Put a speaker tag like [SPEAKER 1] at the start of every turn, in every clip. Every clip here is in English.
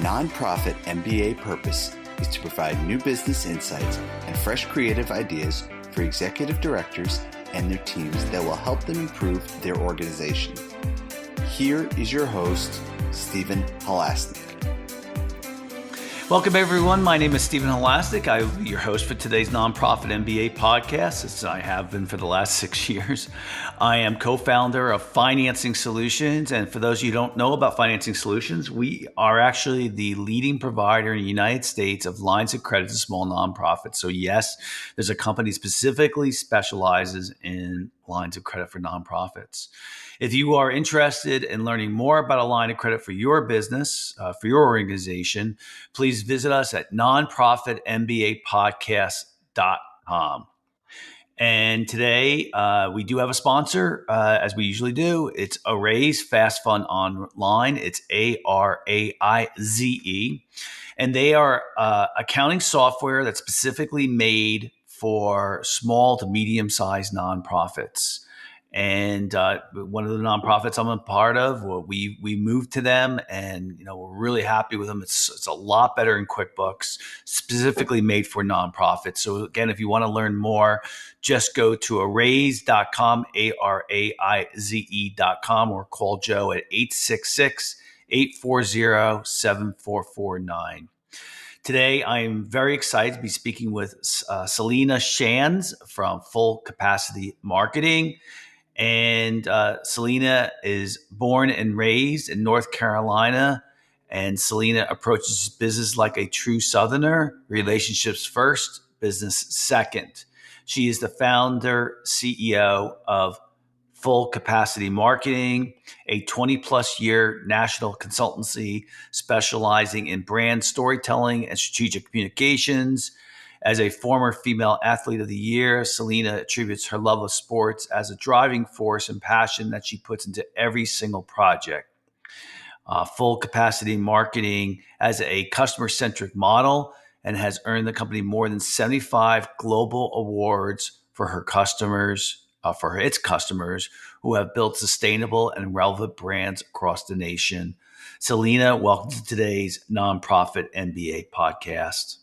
[SPEAKER 1] nonprofit MBA purpose is to provide new business insights and fresh creative ideas for executive directors and their teams that will help them improve their organization. Here is your host, Stephen Halasnik.
[SPEAKER 2] Welcome, everyone. My name is Stephen Halasnik. I will be your host for today's Nonprofit MBA podcast, as I have been for the last 6 years. I am co-founder of Financing Solutions. And for those of you who don't know about Financing Solutions, we are actually the leading provider in the United States of lines of credit to small nonprofits. So yes, there's a company specifically specializes in lines of credit for nonprofits. If you are interested in learning more about a line of credit for your business, for your organization, please visit us at nonprofitmbapodcast.com. And today we do have a sponsor, as we usually do. It's Araize Fast Fund Online. It's Araize. And they are accounting software that's specifically made for small to medium-sized nonprofits. And one of the nonprofits I'm a part of, well, we moved to them, and we're really happy with them. It's a lot better than QuickBooks, specifically made for nonprofits. So again, if you want to learn more, just go to araize.com, ARAIZE.com, or call Joe at 866-840-7449. Today, I am very excited to be speaking with Selena Shands from Full Capacity Marketing. And Selena is born and raised in North Carolina. And Selena approaches business like a true Southerner: relationships first, business second. She is the founder, CEO of Full Capacity Marketing, a 20-plus year national consultancy specializing in brand storytelling and strategic communications. As a former female athlete of the year, Selena attributes her love of sports as a driving force and passion that she puts into every single project. Full Capacity Marketing has a customer-centric model and has earned the company more than 75 global awards for her customers, for its customers who have built sustainable and relevant brands across the nation. Selena, welcome to today's Nonprofit MBA podcast.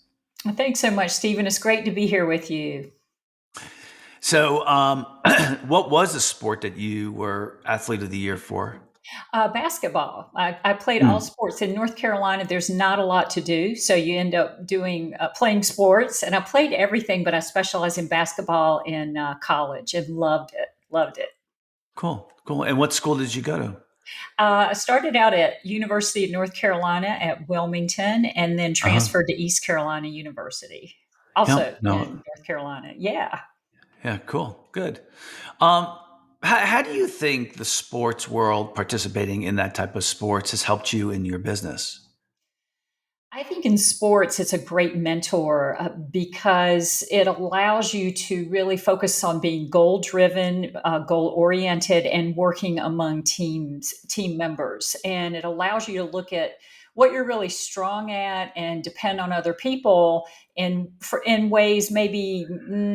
[SPEAKER 3] Thanks so much, Stephen. It's great to be here with you.
[SPEAKER 2] So what was the sport that you were Athlete of the Year for?
[SPEAKER 3] Basketball. I played all sports. In North Carolina, there's not a lot to do. So you end up playing sports. And I played everything, but I specialized in basketball in college and loved it.
[SPEAKER 2] Cool. And what school did you go to?
[SPEAKER 3] I started out at University of North Carolina at Wilmington, and then transferred to East Carolina University, also in North Carolina. Yeah,
[SPEAKER 2] cool. Good. How do you think the sports world, participating in that type of sports, has helped you in your business?
[SPEAKER 3] I think in sports, it's a great mentor because it allows you to really focus on being goal-driven, goal-oriented, and working among team members. And it allows you to look at what you're really strong at and depend on other people in ways maybe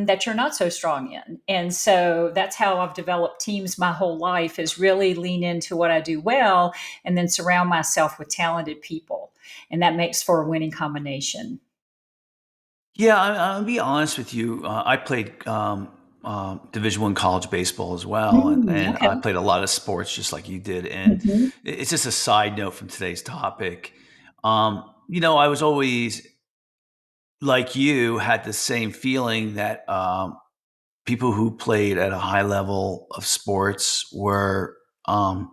[SPEAKER 3] that you're not so strong in. And so that's how I've developed teams my whole life, is really lean into what I do well and then surround myself with talented people. And that makes for a winning combination.
[SPEAKER 2] Yeah, I'll be honest with you. I played Division I college baseball as well, and
[SPEAKER 3] Okay.
[SPEAKER 2] I played a lot of sports just like you did. And it's just a side note from today's topic. I was always, like you, had the same feeling that people who played at a high level of sports were going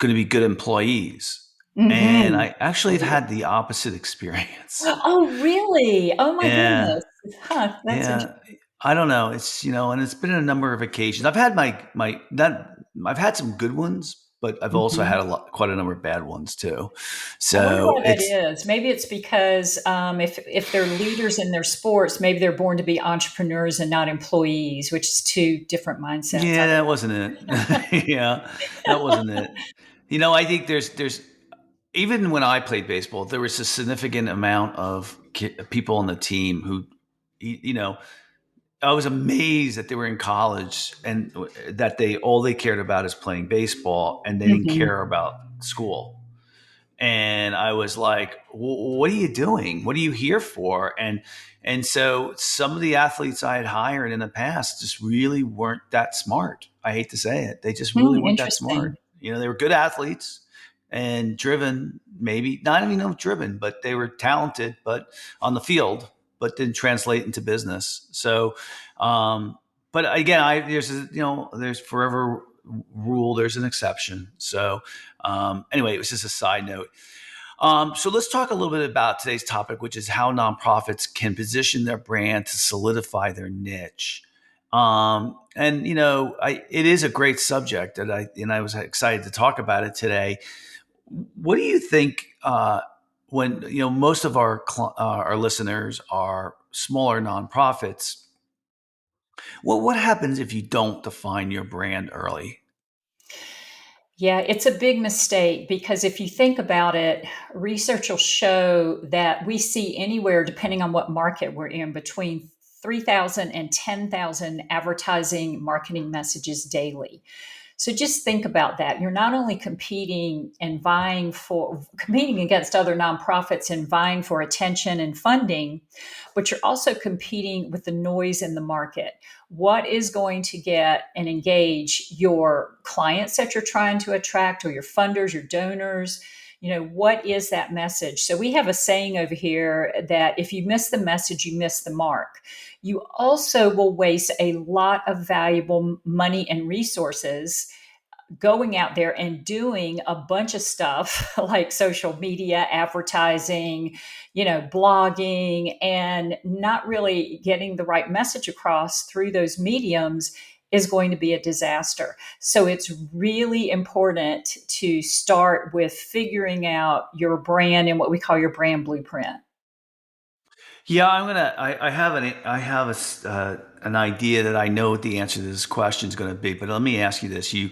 [SPEAKER 2] to be good employees. And I actually had the opposite experience.
[SPEAKER 3] Oh, really? Oh my
[SPEAKER 2] Yeah.
[SPEAKER 3] goodness. That's interesting.
[SPEAKER 2] I don't know. It's, and it's been a number of occasions. I've had I've had some good ones, but I've also had quite a number of bad ones too.
[SPEAKER 3] I wonder
[SPEAKER 2] So
[SPEAKER 3] why that is. Maybe it's because if they're leaders in their sports, maybe they're born to be entrepreneurs and not employees, which is two different mindsets.
[SPEAKER 2] yeah, that wasn't it. Yeah, that wasn't it. I think there's even when I played baseball, there was a significant amount of people on the team who, I was amazed that they were in college and that all they cared about is playing baseball, and they didn't care about school. and I was like, "What are you doing? What are you here for?" And so some of the athletes I had hired in the past just really weren't that smart. I hate to say it, they just really weren't that
[SPEAKER 3] Interesting.
[SPEAKER 2] smart. They were good athletes and driven, maybe not even know driven, but they were talented, but on the field, but didn't translate into business. So, but again, there's forever rule, there's an exception. So, anyway, it was just a side note. So let's talk a little bit about today's topic, which is how nonprofits can position their brand to solidify their niche. And it is a great subject, and I was excited to talk about it today. What do you think when most of our listeners are smaller nonprofits? Well, what happens if you don't define your brand early?
[SPEAKER 3] Yeah, it's a big mistake because if you think about it, research will show that we see anywhere, depending on what market we're in, between 3,000 and 10,000 advertising marketing messages daily. So just think about that. You're not only competing against other nonprofits and vying for attention and funding, but you're also competing with the noise in the market. What is going to get and engage your clients that you're trying to attract, or your funders, your donors? What is that message? So we have a saying over here that if you miss the message, you miss the mark. You also will waste a lot of valuable money and resources going out there and doing a bunch of stuff like social media, advertising, blogging, and not really getting the right message across through those mediums is going to be a disaster. So it's really important to start with figuring out your brand and what we call your brand blueprint.
[SPEAKER 2] Yeah, I have an idea that I know what the answer to this question is going to be, but let me ask you this: you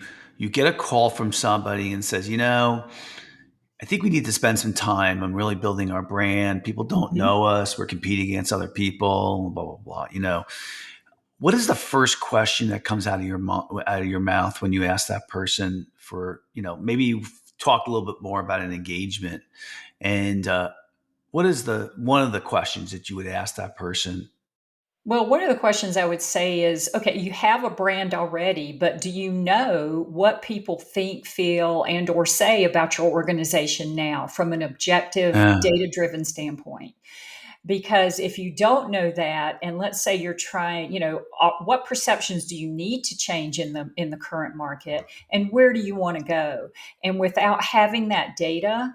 [SPEAKER 2] get a call from somebody and says, I think we need to spend some time on really building our brand. People don't
[SPEAKER 3] Mhm.
[SPEAKER 2] know us; we're competing against other people. Blah blah blah. What is the first question that comes out of your mouth when you ask that person for maybe you talk a little bit more about an engagement and what is the one of the questions that you would ask that person?
[SPEAKER 3] Well, one of the questions I would say is, okay, you have a brand already, but do you know what people think, feel, and or say about your organization now from an objective,
[SPEAKER 2] Uh,
[SPEAKER 3] data-driven standpoint? Because if you don't know that, and let's say you're trying, what perceptions do you need to change in the current market, and where do you want to go? And without having that data,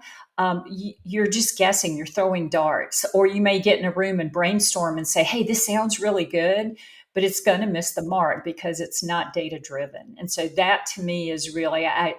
[SPEAKER 3] you're just guessing, you're throwing darts, or you may get in a room and brainstorm and say, hey, this sounds really good, but it's going to miss the mark because it's not data driven. And so that to me is really, I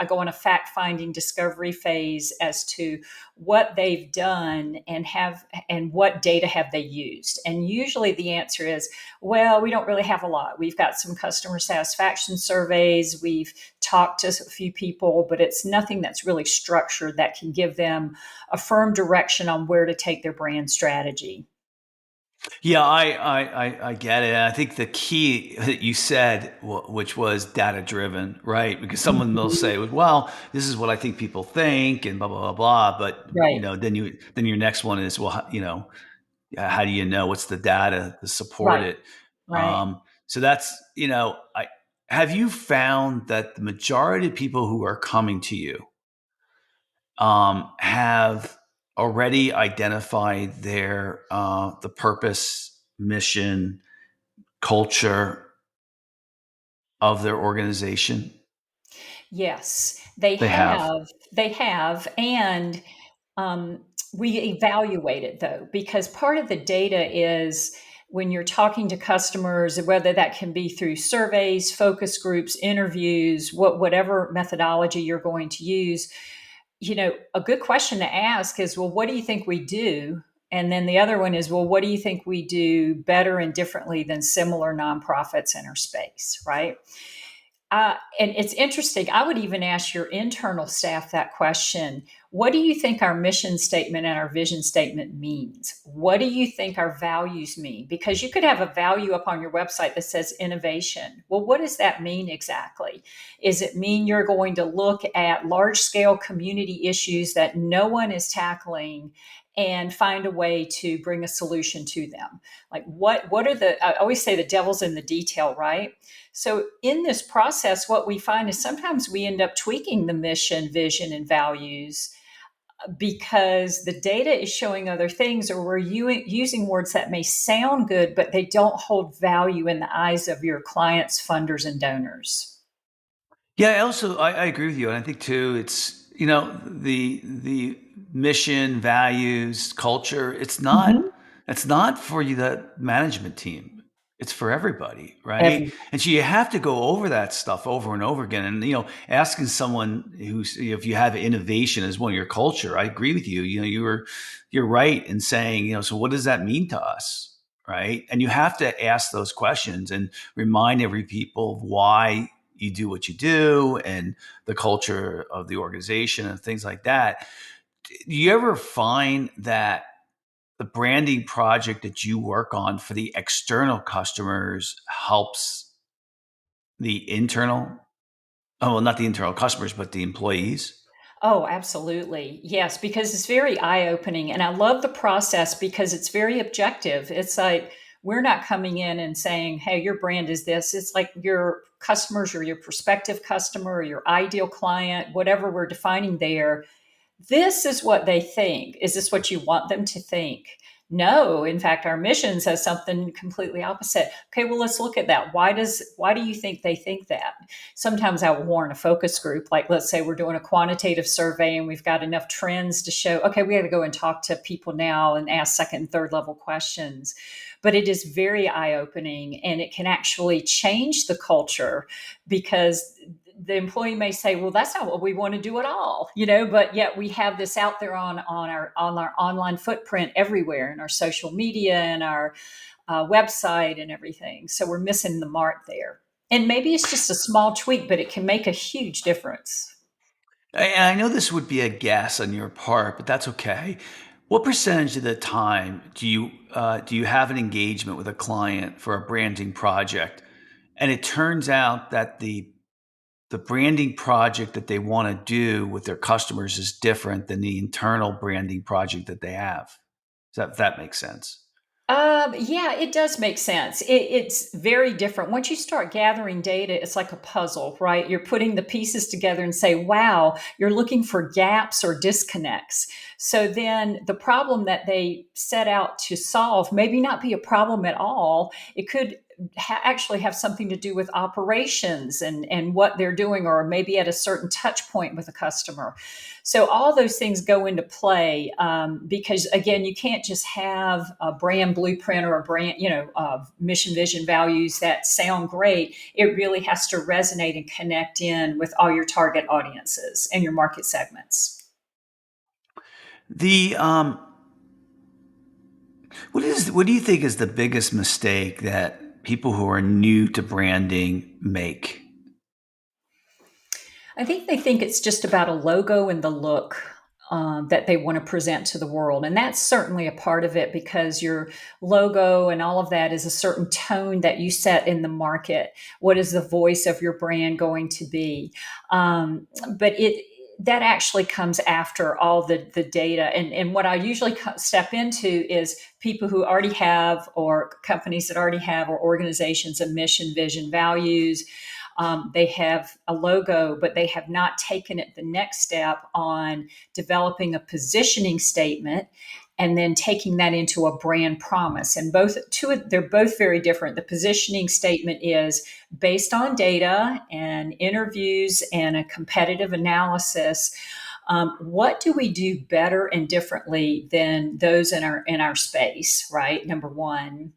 [SPEAKER 3] go on a fact finding discovery phase as to what they've done and what data have they used. And usually the answer is, well, we don't really have a lot. We've got some customer satisfaction surveys, we've talked to a few people, but it's nothing that's really structured that can give them a firm direction on where to take their brand strategy.
[SPEAKER 2] yeah, I get it. And I think the key that you said, which was data driven, right? Because someone will
[SPEAKER 3] Mhm.
[SPEAKER 2] say, well, this is what I think people think, and blah blah blah blah. But
[SPEAKER 3] Right,
[SPEAKER 2] then your next one is, well, how do you know? What's the data to support
[SPEAKER 3] right,
[SPEAKER 2] it?
[SPEAKER 3] right.
[SPEAKER 2] So that's I have you found that the majority of people who are coming to you have already identified the purpose, mission, culture of their organization.
[SPEAKER 3] Yes, they
[SPEAKER 2] They have.
[SPEAKER 3] have. They have. And um, we evaluate it though, because part of the data is when you're talking to customers, whether that can be through surveys, focus groups, interviews, whatever methodology you're going to use, a good question to ask is, well, what do you think we do? And then the other one is, well, what do you think we do better and differently than similar nonprofits in our space, right? And it's interesting. I would even ask your internal staff that question. what do you think our mission statement and our vision statement means? What do you think our values mean? Because you could have a value up on your website that says innovation. Well, what does that mean exactly? Is it mean you're going to look at large scale community issues that no one is tackling and find a way to bring a solution to them? Like what are the, I always say the devil's in the detail, right? So in this process, what we find is sometimes we end up tweaking the mission, vision, and values because the data is showing other things, or we're using words that may sound good, but they don't hold value in the eyes of your clients, funders, and donors.
[SPEAKER 2] Yeah, I agree with you, and I think too it's the mission, values, culture.
[SPEAKER 3] Mhm.
[SPEAKER 2] It's not for you the management team. It's for everybody, right?
[SPEAKER 3] Every
[SPEAKER 2] And so you have to go over that stuff over and over again. And asking someone who's if you have innovation as one of your culture, I agree with you. You're right in saying so what does that mean to us, right? And you have to ask those questions and remind every people of why you do what you do and the culture of the organization and things like that. Do you ever find that the branding project that you work on for the external customers helps the internal, oh, well, not the internal customers, but the employees?
[SPEAKER 3] Oh, absolutely. Yes, because it's very eye opening. And I love the process because it's very objective. It's like we're not coming in and saying, hey, your brand is this. It's like your customers or your prospective customer or your ideal client, whatever we're defining there, this is what they think. Is this what you want them to think? No, in fact, our mission says something completely opposite. Okay, well, let's look at that. Why do you think they think that? Sometimes I will warn a focus group, like let's say we're doing a quantitative survey and we've got enough trends to show, okay, we got to go and talk to people now and ask second and third level questions. But it is very eye opening and it can actually change the culture because the employee may say, well, that's not what we want to do at all, but yet we have this out there on our online footprint everywhere in our social media and our website and everything. So we're missing the mark there. And maybe it's just a small tweak, but it can make a huge difference.
[SPEAKER 2] And I know this would be a guess on your part, but that's okay. What percentage of the time do you have an engagement with a client for a branding project, and it turns out that the branding project that they want to do with their customers is different than the internal branding project that they have? If that makes sense.
[SPEAKER 3] Yeah, it does make sense. It's very different. Once you start gathering data, it's like a puzzle, right? You're putting the pieces together and say, wow, you're looking for gaps or disconnects. So then the problem that they set out to solve maybe not be a problem at all. It could actually have something to do with operations and what they're doing, or maybe at a certain touch point with a customer. So all those things go into play because again, you can't just have a brand blueprint or a brand, mission, vision, values that sound great. It really has to resonate and connect in with all your target audiences and your market segments.
[SPEAKER 2] The what do you think is the biggest mistake that people who are new to branding make?
[SPEAKER 3] I think they think it's just about a logo and the look that they want to present to the world. And that's certainly a part of it because your logo and all of that is a certain tone that you set in the market. What is the voice of your brand going to be? But that actually comes after all the data. And what I usually step into is people who already have, or companies that already have, or organizations, a mission, vision, values. They have a logo, but they have not taken it the next step on developing a positioning statement and then taking that into a brand promise. And they're both very different. The positioning statement is based on data and interviews and a competitive analysis. What do we do better and differently than those in our space? Right, number one.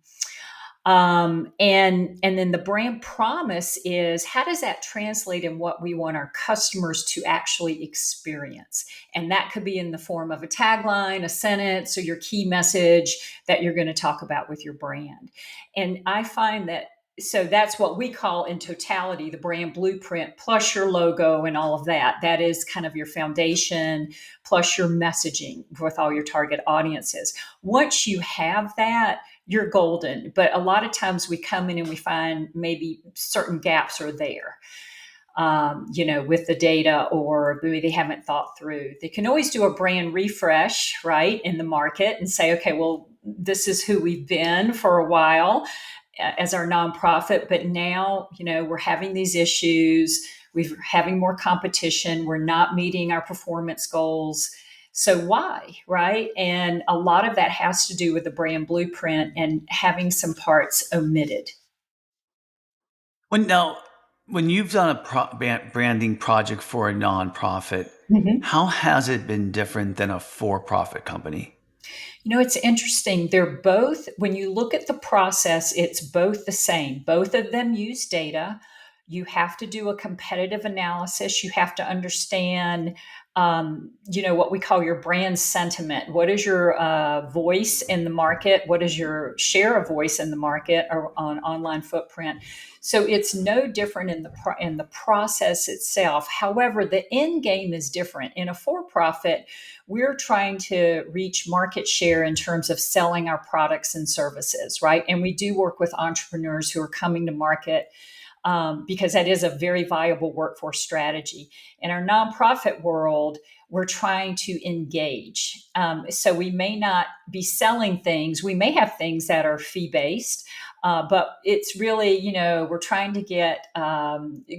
[SPEAKER 3] And then the brand promise is, how does that translate in what we want our customers to actually experience? And that could be in the form of a tagline, a sentence, or your key message that you're going to talk about with your brand. And I find that So that's what we call in totality the brand blueprint plus your logo and all of that. That is kind of your foundation plus your messaging with all your target audiences. Once you have that, you're golden. But a lot of times we come in and we find maybe certain gaps are there. With the data, or maybe they haven't thought through. They can always do a brand refresh, right, in the market and say, okay, well, this is who we've been for a while as our nonprofit, but now, we're having these issues. We're having more competition. We're not meeting our performance goals. So why, right? And a lot of that has to do with the brand blueprint and having some parts omitted.
[SPEAKER 2] Now, when you've done a branding project for a nonprofit,
[SPEAKER 3] Mhm.
[SPEAKER 2] how has it been different than a for-profit company?
[SPEAKER 3] It's interesting. They're both, when you look at the process, it's both the same. Both of them use data. You have to do a competitive analysis. You have to understand, what we call your brand sentiment. What is your voice in the market? What is your share of voice in the market or on online footprint? So it's no different in the process itself. However, the end game is different. In a for-profit, we're trying to reach market share in terms of selling our products and services, right? And we do work with entrepreneurs who are coming to market because that is a very viable workforce strategy. In our nonprofit world, we're trying to engage. So we may not be selling things. We may have things that are fee based, but it's really, we're trying to get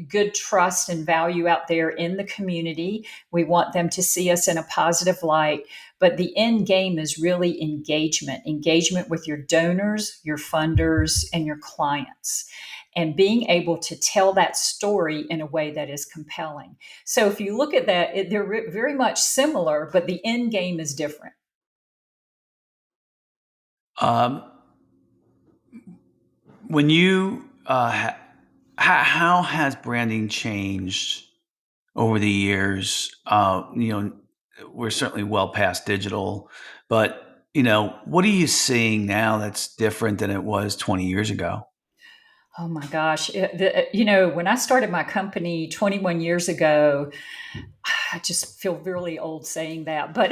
[SPEAKER 3] good trust and value out there in the community. We want them to see us in a positive light. But the end game is really engagement with your donors, your funders, and your clients, and being able to tell that story in a way that is compelling. So if you look at that, they're very much similar, but the end game is different.
[SPEAKER 2] Um, when you how has branding changed over the years? We're certainly well past digital, but what are you seeing now that's different than it was 20 years ago?
[SPEAKER 3] Oh my gosh. When I started my company 21 years ago, I just feel really old saying that. But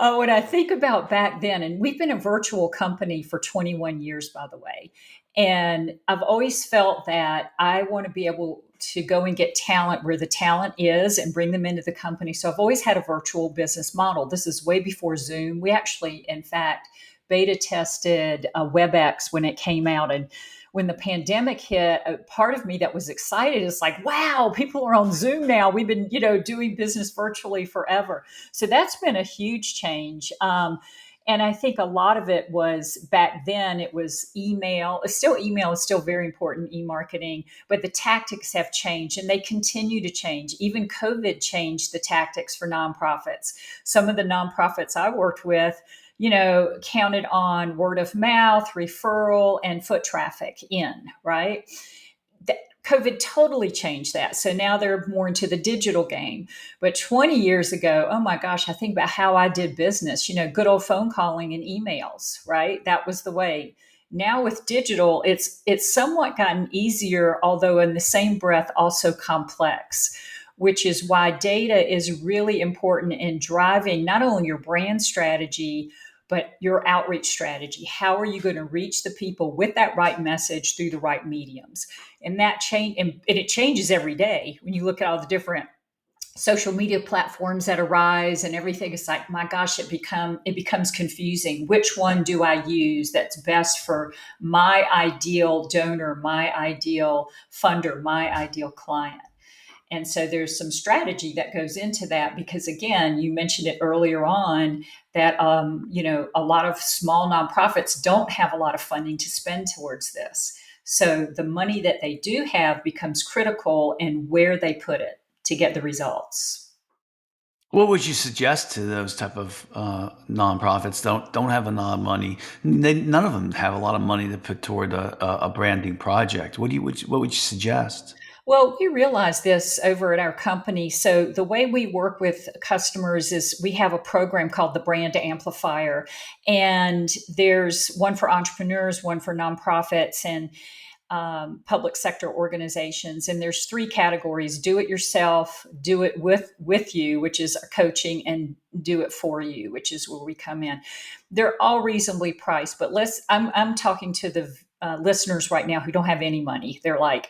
[SPEAKER 3] when I think about back then, and we've been a virtual company for 21 years, by the way, and I've always felt that I want to be able to go and get talent where the talent is and bring them into the company. So I've always had a virtual business model. This is way before Zoom. We actually, in fact, beta tested WebEx when it came out. And when the pandemic hit, a part of me that was excited is like, wow, people are on Zoom now. We've been, doing business virtually forever. So that's been a huge change. And I think a lot of it was back then, it was email. Email is still very important, e-marketing, but the tactics have changed and they continue to change. Even COVID changed the tactics for nonprofits. Some of the nonprofits I worked with, counted on word of mouth, referral, and foot traffic in, right? COVID totally changed that. So now they're more into the digital game. But 20 years ago, oh my gosh, I think about how I did business, good old phone calling and emails, right? That was the way. Now with digital, it's somewhat gotten easier, although in the same breath also complex, which is why data is really important in driving not only your brand strategy, but your outreach strategy. How are you going to reach the people with that right message through the right mediums? And that change, and it changes every day. When you look at all the different social media platforms that arise and everything, it's like, my gosh, it becomes confusing. Which one do I use that's best for my ideal donor, my ideal funder, my ideal client? And so there's some strategy that goes into that because, again, you mentioned it earlier on that a lot of small nonprofits don't have a lot of funding to spend towards this. So the money that they do have becomes critical in where they put it to get the results.
[SPEAKER 2] What would you suggest to those type of nonprofits don't have a lot of money? None of them have a lot of money to put toward a branding project. What would you suggest?
[SPEAKER 3] Well, we realize this over at our company. So, the way we work with customers is we have a program called the Brand Amplifier. And there's one for entrepreneurs, one for nonprofits, and public sector organizations. And there's three categories: do it yourself, do it with you, which is coaching, and do it for you, which is where we come in. They're all reasonably priced, but I'm talking to the listeners right now who don't have any money. They're like,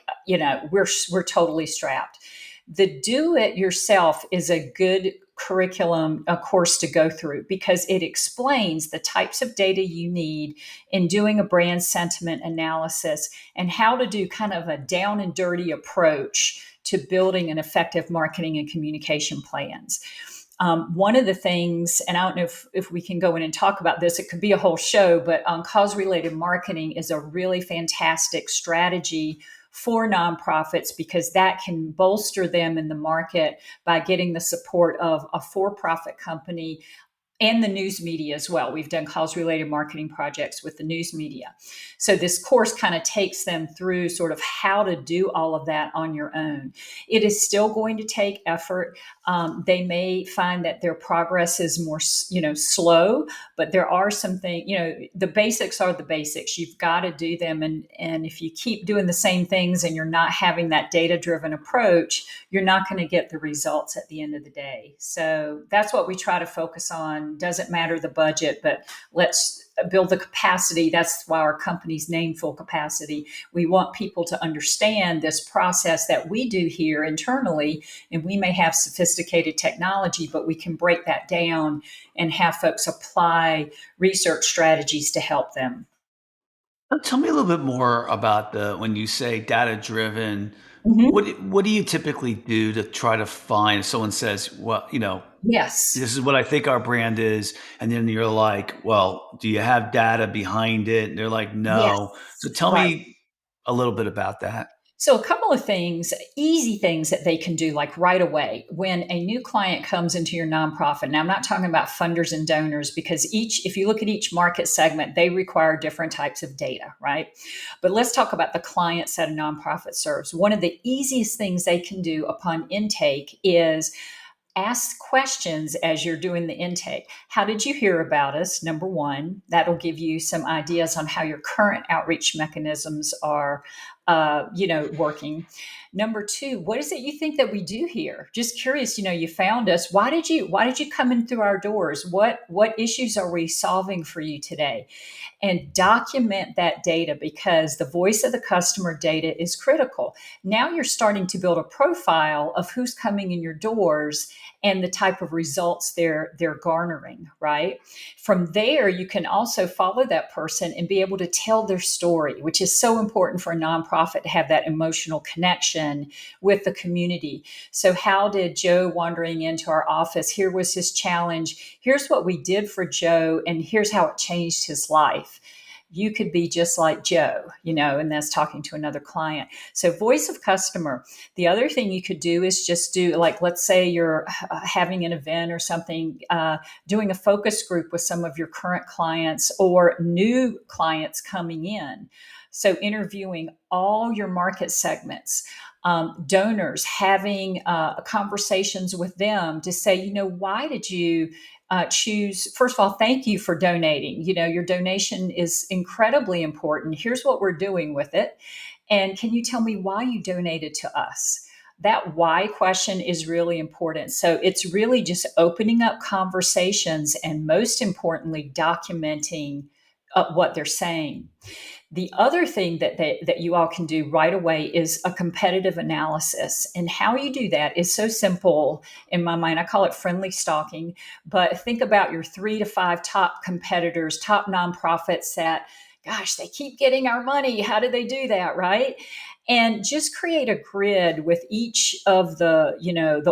[SPEAKER 3] we're totally strapped. The do it yourself is a good curriculum, a course to go through, because it explains the types of data you need in doing a brand sentiment analysis, and how to do kind of a down and dirty approach to building an effective marketing and communication plans. One of the things, and I don't know if we can go in and talk about this, it could be a whole show, but cause related marketing is a really fantastic strategy for nonprofits, because that can bolster them in the market by getting the support of a for profit company and the news media as well. We've done cause related marketing projects with the news media. So this course kind of takes them through sort of how to do all of that on your own. It is still going to take effort. They may find that their progress is more, slow, but there are some things, the basics are the basics. You've got to do them. And if you keep doing the same things and you're not having that data driven approach, you're not going to get the results at the end of the day. So that's what we try to focus on. Doesn't matter the budget, but let's build the capacity. That's why our company's named Full Capacity. We want people to understand this process that we do here internally, and we may have sophisticated technology, but we can break that down and have folks apply research strategies to help them.
[SPEAKER 2] Tell me a little bit more about the when you say data driven.
[SPEAKER 3] Mhm.
[SPEAKER 2] What do you typically do to try to find if someone says, well,
[SPEAKER 3] Yes.
[SPEAKER 2] this is what I think our brand is, and then you're like, well, do you have data behind it? And they're like, no. So
[SPEAKER 3] Yes.
[SPEAKER 2] tell
[SPEAKER 3] Right.
[SPEAKER 2] me a little bit about that.
[SPEAKER 3] So, a couple of things, easy things that they can do, like right away, when a new client comes into your nonprofit. Now, I'm not talking about funders and donors, because if you look at each market segment, they require different types of data, right? But let's talk about the clients that a nonprofit serves. One of the easiest things they can do upon intake is ask questions as you're doing the intake. How did you hear about us? Number one, that'll give you some ideas on how your current outreach mechanisms are, working. Number two, what is it you think that we do here? Just curious. You found us. Why did you come in through our doors? What issues are we solving for you today? And document that data, because the voice of the customer data is critical. Now you're starting to build a profile of who's coming in your doors and the type of results they're garnering, right? From there, you can also follow that person and be able to tell their story, which is so important for a nonprofit to have that emotional connection with the community. So, how did Joe wandering into our office? Here was his challenge. Here's what we did for Joe, and here's how it changed his life. You could be just like Joe, and that's talking to another client. So, voice of customer. The other thing you could do is just do, like, let's say you're having an event or something, doing a focus group with some of your current clients or new clients coming in. So, interviewing all your market segments, donors, having conversations with them to say, why did you choose? First of all, thank you for donating. Your donation is incredibly important. Here's what we're doing with it. And can you tell me why you donated to us? That why question is really important. So it's really just opening up conversations and, most importantly, documenting what they're saying. The other thing that you all can do right away is a competitive analysis. And how you do that is so simple in my mind. I call it friendly stalking. But think about your 3 to 5 top competitors, top nonprofits that, gosh, they keep getting our money. How do they do that, right? And just create a grid with each of the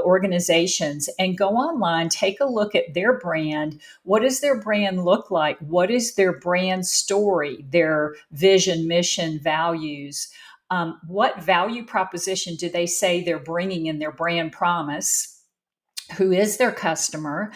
[SPEAKER 3] organizations, and go online, take a look at their brand. What does their brand look like? What is their brand story, their vision, mission, values? What value proposition do they say they're bringing in their brand promise? Who is their customer?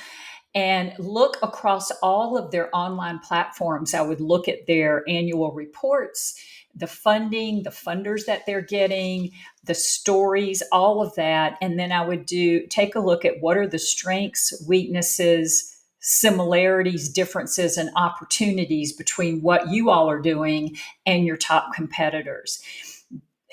[SPEAKER 3] And look across all of their online platforms. I would look at their annual reports, the funding, the funders that they're getting, the stories, all of that. And then I would take a look at what are the strengths, weaknesses, similarities, differences, and opportunities between what you all are doing and your top competitors.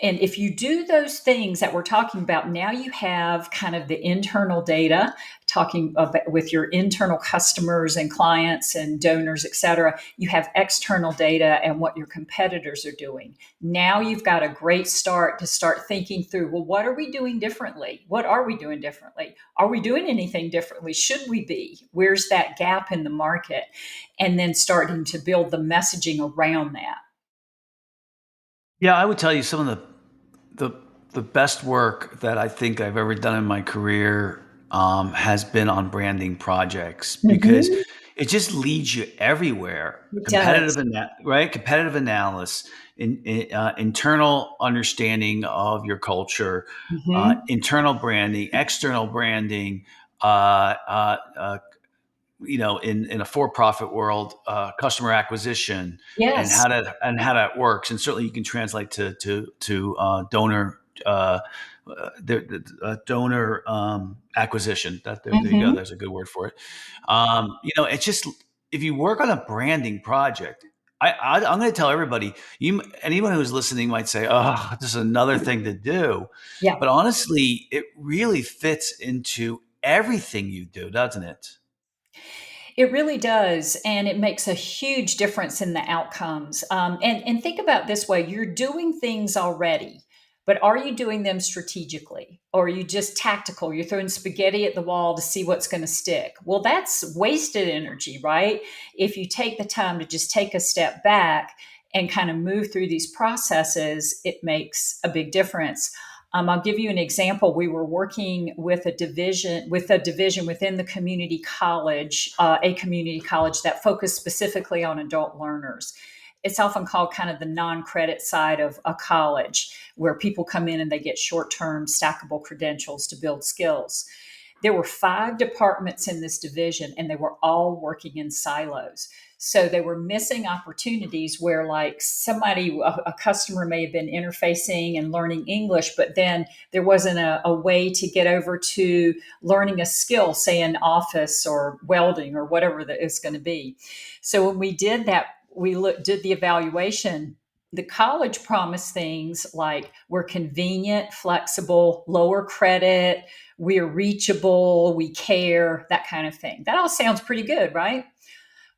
[SPEAKER 3] And if you do those things that we're talking about, now you have kind of the internal data, talking about with your internal customers and clients and donors, et cetera. You have external data and what your competitors are doing. Now you've got a great start to start thinking through, well, what are we doing differently? What are we doing differently? Are we doing anything differently? Should we be? Where's that gap in the market? And then starting to build the messaging around that.
[SPEAKER 2] Yeah, I would tell you some of the the best work that I think I've ever done in my career has been on branding projects because
[SPEAKER 3] Mhm.
[SPEAKER 2] it just leads you everywhere.
[SPEAKER 3] It does.
[SPEAKER 2] Right? Competitive analysis, internal understanding of your culture,
[SPEAKER 3] Mhm.
[SPEAKER 2] internal branding, external branding. In a for-profit world, customer acquisition
[SPEAKER 3] Yes.
[SPEAKER 2] and how that works, and certainly you can translate to donor donor acquisition. There you go.
[SPEAKER 3] Mhm.
[SPEAKER 2] There's a good word for it. It's just if you work on a branding project. I'm going to tell everybody. Anyone who's listening might say, "Oh, this is another thing to do,"
[SPEAKER 3] Yeah.
[SPEAKER 2] but honestly, it really fits into everything you do, doesn't it?
[SPEAKER 3] It really does, and it makes a huge difference in the outcomes. And think about this way: you're doing things already, but are you doing them strategically, or are you just tactical? You're throwing spaghetti at the wall to see what's going to stick. Well, that's wasted energy, right? If you take the time to just take a step back and kind of move through these processes, it makes a big difference. I'll give you an example. We were working with a division within the community college, a community college that focused specifically on adult learners. It's often called kind of the non-credit side of a college, where people come in and they get short-term stackable credentials to build skills. There were 5 departments in this division, and they were all working in silos. So they were missing opportunities where, like, a customer may have been interfacing and learning English, but then there wasn't a way to get over to learning a skill, say in office or welding or whatever that is going to be. So when we did that, did the evaluation. The college promised things like we're convenient, flexible, lower credit, we're reachable, we care, that kind of thing. That all sounds pretty good, right?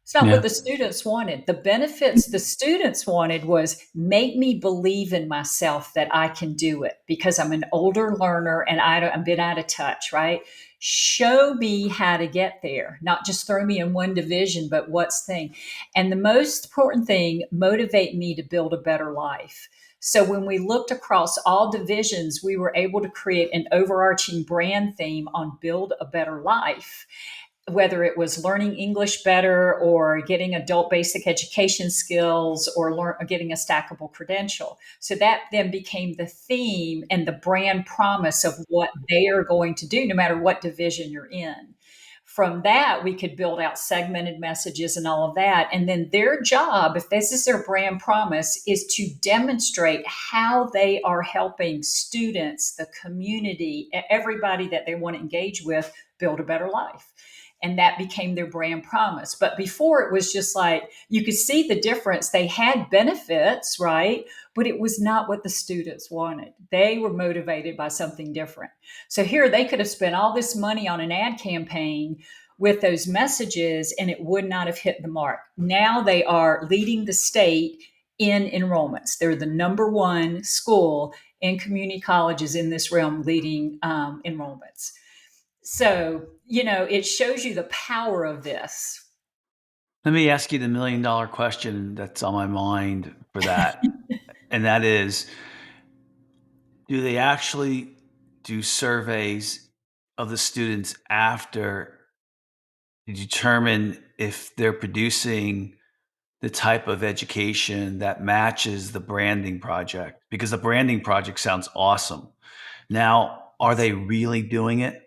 [SPEAKER 3] It's not what
[SPEAKER 2] Yeah.
[SPEAKER 3] the students wanted. The benefits the students wanted was make me believe in myself that I can do it because I'm an older learner and I've been out of touch, right? Show me how to get there, not just throw me in one division, but what's thing. And the most important thing, motivate me to build a better life. So when we looked across all divisions, we were able to create an overarching brand theme on build a better life, whether it was learning English better or getting adult basic education skills or getting a stackable credential. So that then became the theme and the brand promise of what they are going to do, no matter what division you're in. From that, we could build out segmented messages and all of that. And then their job, if this is their brand promise, is to demonstrate how they are helping students, the community, everybody that they want to engage with, build a better life. And that became their brand promise. But before, it was just like you could see the difference. They had benefits, right? But it was not what the students wanted. They were motivated by something different. So here they could have spent all this money on an ad campaign with those messages and it would not have hit the mark. Now they are leading the state in enrollments. They're the number one school in community colleges in this realm leading enrollments. So, it shows you the power of this.
[SPEAKER 2] Let me ask you the $1 million question that's on my mind for that. And that is, do they actually do surveys of the students after to determine if they're producing the type of education that matches the branding project? Because the branding project sounds awesome. Now, are they really doing it?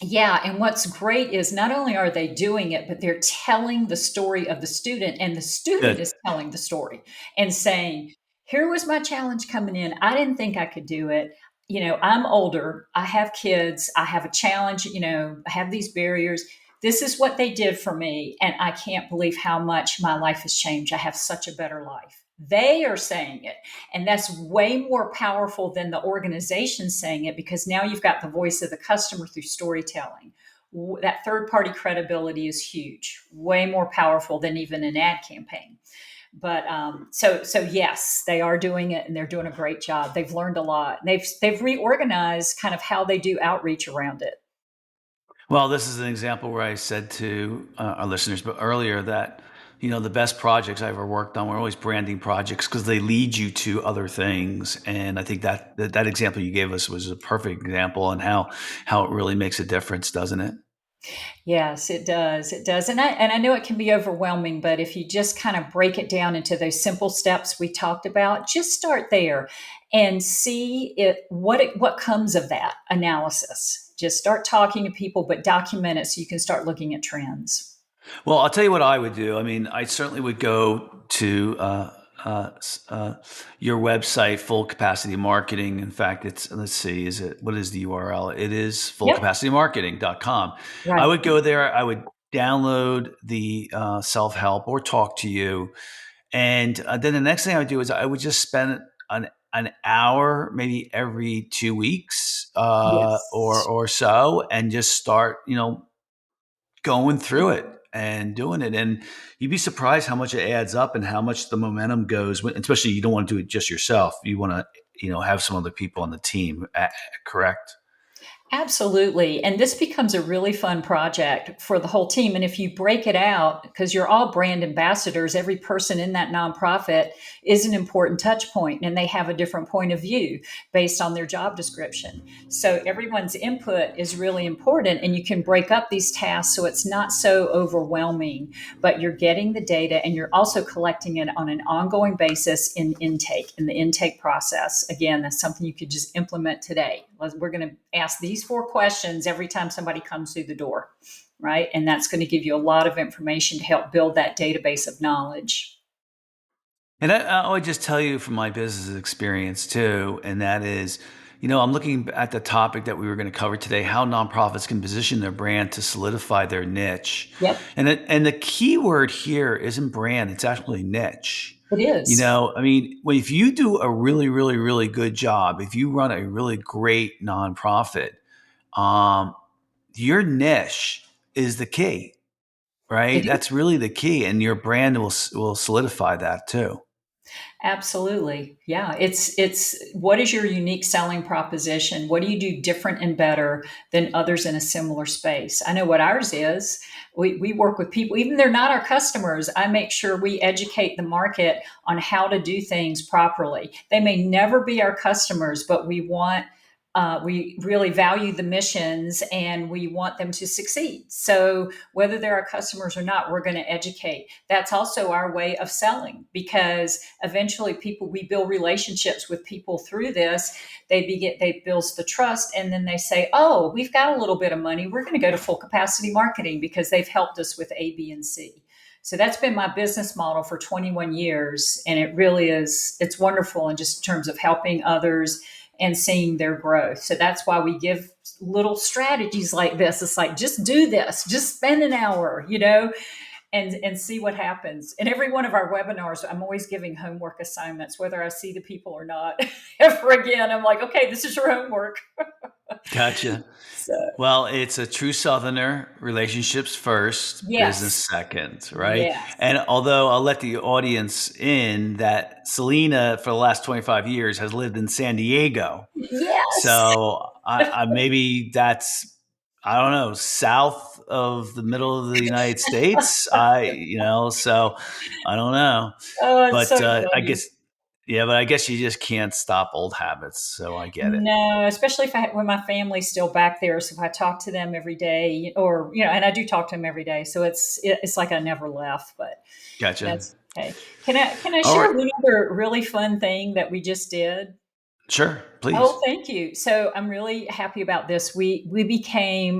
[SPEAKER 3] Yeah, and what's great is not only are they doing it, but they're telling the story of the student, and the student
[SPEAKER 2] Good.
[SPEAKER 3] is telling the story and saying, Here was my challenge coming in. I didn't think I could do it. I'm older. I have kids. I have a challenge. I have these barriers. This is what they did for me. And I can't believe how much my life has changed. I have such a better life. They are saying it. And that's way more powerful than the organization saying it, because now you've got the voice of the customer through storytelling. That third party credibility is huge, way more powerful than even an ad campaign. But so yes, they are doing it, and they're doing a great job. They've learned a lot. They've reorganized kind of how they do outreach around it.
[SPEAKER 2] Well, this is an example where I said to our listeners, but earlier that the best projects I ever worked on were always branding projects because they lead you to other things. And I think that example you gave us was a perfect example on how it really makes a difference, doesn't it?
[SPEAKER 3] Yes, it does. It does. And I know it can be overwhelming, but if you just kind of break it down into those simple steps we talked about, just start there and see what comes of that analysis. Just start talking to people, but document it so you can start looking at trends.
[SPEAKER 2] Well, I'll tell you what I would do. I mean, I certainly would go to your website, Full Capacity Marketing. In fact, let's see, what is the URL? It is
[SPEAKER 3] Yep.
[SPEAKER 2] fullcapacitymarketing.com. I
[SPEAKER 3] Right.
[SPEAKER 2] would go there. I would download the self help or talk to you. And then the next thing I would do is I would just spend an hour, maybe every 2 weeks
[SPEAKER 3] Yes.
[SPEAKER 2] or so, and just start, going through it and doing it. And you'd be surprised how much it adds up and how much the momentum goes, especially you don't want to do it just yourself. You want to, have some other people on the team. Correct.
[SPEAKER 3] Absolutely. And this becomes a really fun project for the whole team. And if you break it out, because you're all brand ambassadors, every person in that nonprofit is an important touch point, and they have a different point of view based on their job description. So everyone's input is really important, and you can break up these tasks so it's not so overwhelming, but you're getting the data and you're also collecting it on an ongoing basis in the intake process. Again, that's something you could just implement today. We're going to ask these 4 questions every time somebody comes through the door, right? And that's going to give you a lot of information to help build that database of knowledge.
[SPEAKER 2] And I would just tell you from my business experience too, and that is, I'm looking at the topic that we were going to cover today: how nonprofits can position their brand to solidify their niche.
[SPEAKER 3] Yep,
[SPEAKER 2] And the key word here isn't brand; it's actually niche.
[SPEAKER 3] it is.
[SPEAKER 2] I mean, if you do a really, really, really good job, if you run a really great nonprofit, um, your niche is the key,
[SPEAKER 3] It
[SPEAKER 2] right?
[SPEAKER 3] is.
[SPEAKER 2] That's really the key, and your brand will solidify that too.
[SPEAKER 3] Absolutely. Yeah. It's what is your unique selling proposition? What do you do different and better than others in a similar space? I know what ours is. We work with people, even they're not our customers. I make sure we educate the market on how to do things properly. They may never be our customers, but we really value the missions and we want them to succeed. So whether they're our customers or not, we're going to educate. That's also our way of selling, because eventually we build relationships with people through this. They builds the trust, and then they say, oh, we've got a little bit of money. We're going to go to full capacity marketing because they've helped us with A, B, and C. So that's been my business model for 21 years. And it really is, it's wonderful in just terms of helping others and seeing their growth. So that's why we give little strategies like this. It's like, just do this, just spend an hour, and see what happens. In every one of our webinars, I'm always giving homework assignments, whether I see the people or not. Ever again, I'm like, okay, this is your homework.
[SPEAKER 2] Gotcha.
[SPEAKER 3] So
[SPEAKER 2] Well, it's a true Southerner: relationships first, business
[SPEAKER 3] yes,
[SPEAKER 2] second, right?
[SPEAKER 3] yes,
[SPEAKER 2] And although I'll let the audience in that Selena, for the last 25 years, has lived in San Diego.
[SPEAKER 3] yes.
[SPEAKER 2] So maybe that's, I don't know, south of the middle of the United States. So I don't know.
[SPEAKER 3] Oh, it's
[SPEAKER 2] But
[SPEAKER 3] so
[SPEAKER 2] I
[SPEAKER 3] funny.
[SPEAKER 2] guess, yeah, but I guess you just can't stop old habits. So I get it.
[SPEAKER 3] No, especially when my family's still back there. So if I talk to them every day, or and I do talk to them every day, so it's like I never left. But
[SPEAKER 2] Gotcha.
[SPEAKER 3] that's okay. Can I
[SPEAKER 2] All
[SPEAKER 3] share
[SPEAKER 2] right.
[SPEAKER 3] one other really fun thing that we just did?
[SPEAKER 2] Sure, please.
[SPEAKER 3] Oh, thank you. So I'm really happy about this. We became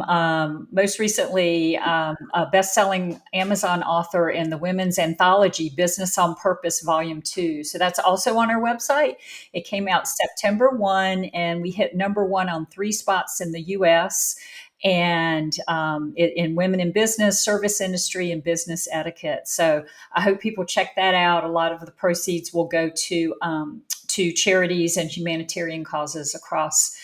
[SPEAKER 3] most recently a best-selling Amazon author in the women's anthology Business on Purpose Volume 2. So that's also on our website. It came out September 1, and we hit #1 on 3 spots in the US, and in women in business, service industry, and business etiquette. So I hope people check that out. A lot of the proceeds will go to charities and humanitarian causes across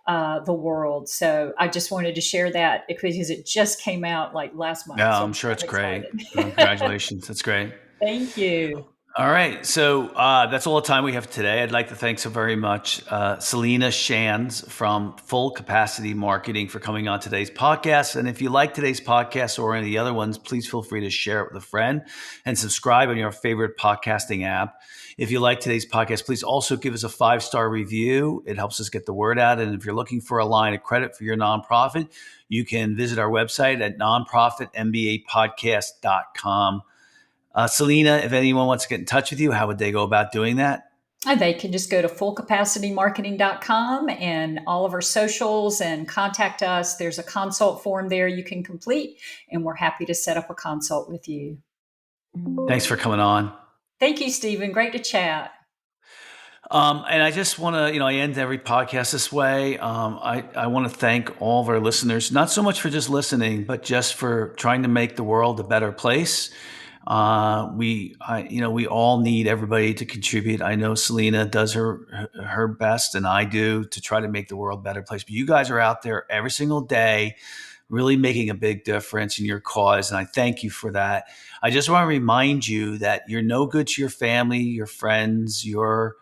[SPEAKER 3] the world. So I just wanted to share that because it just came out like last month.
[SPEAKER 2] Yeah,
[SPEAKER 3] So
[SPEAKER 2] I'm sure it's
[SPEAKER 3] I'm
[SPEAKER 2] great.
[SPEAKER 3] excited.
[SPEAKER 2] Congratulations. That's great.
[SPEAKER 3] Thank you.
[SPEAKER 2] All right. So that's all the time we have today. I'd like to thank so very much Selena Shands from Full Capacity Marketing for coming on today's podcast. And if you like today's podcast or any of the other ones, please feel free to share it with a friend and subscribe on your favorite podcasting app. If you like today's podcast, please also give us a 5-star review. It helps us get the word out. And if you're looking for a line of credit for your nonprofit, you can visit our website at nonprofitmbapodcast.com. Selena, if anyone wants to get in touch with you, how would they go about doing that?
[SPEAKER 3] And they can just go to fullcapacitymarketing.com and all of our socials and contact us. There's a consult form there you can complete, and we're happy to set up a consult with you.
[SPEAKER 2] Thanks for coming on.
[SPEAKER 3] Thank you, Stephen. Great to chat.
[SPEAKER 2] And I just want to, I end every podcast this way. I want to thank all of our listeners, not so much for just listening, but just for trying to make the world a better place. We all need everybody to contribute. I know Selena does her best, and I do, to try to make the world a better place. But you guys are out there every single day, really making a big difference in your cause, and I thank you for that. I just want to remind you that you're no good to your family, your friends, your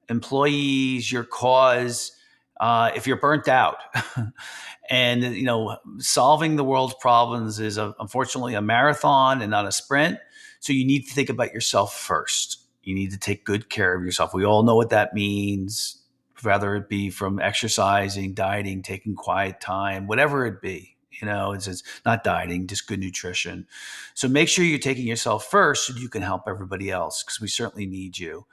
[SPEAKER 2] employees, your cause, if you're burnt out. And solving the world's problems is unfortunately a marathon and not a sprint. So you need to think about yourself first. You need to take good care of yourself. We all know what that means, whether it be from exercising, dieting, taking quiet time, whatever it be. It's not dieting, just good nutrition. So make sure you're taking yourself first so you can help everybody else, because we certainly need you.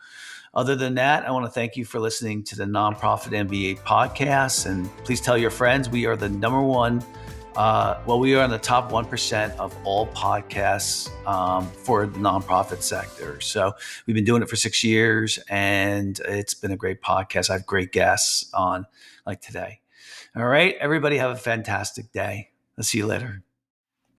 [SPEAKER 2] Other than that, I want to thank you for listening to the Nonprofit MBA podcast. And please tell your friends, we are the number one. We are in the top 1% of all podcasts for the nonprofit sector. So we've been doing it for 6 years, and it's been a great podcast. I have great guests on, like today. All right, everybody have a fantastic day. I'll see you later.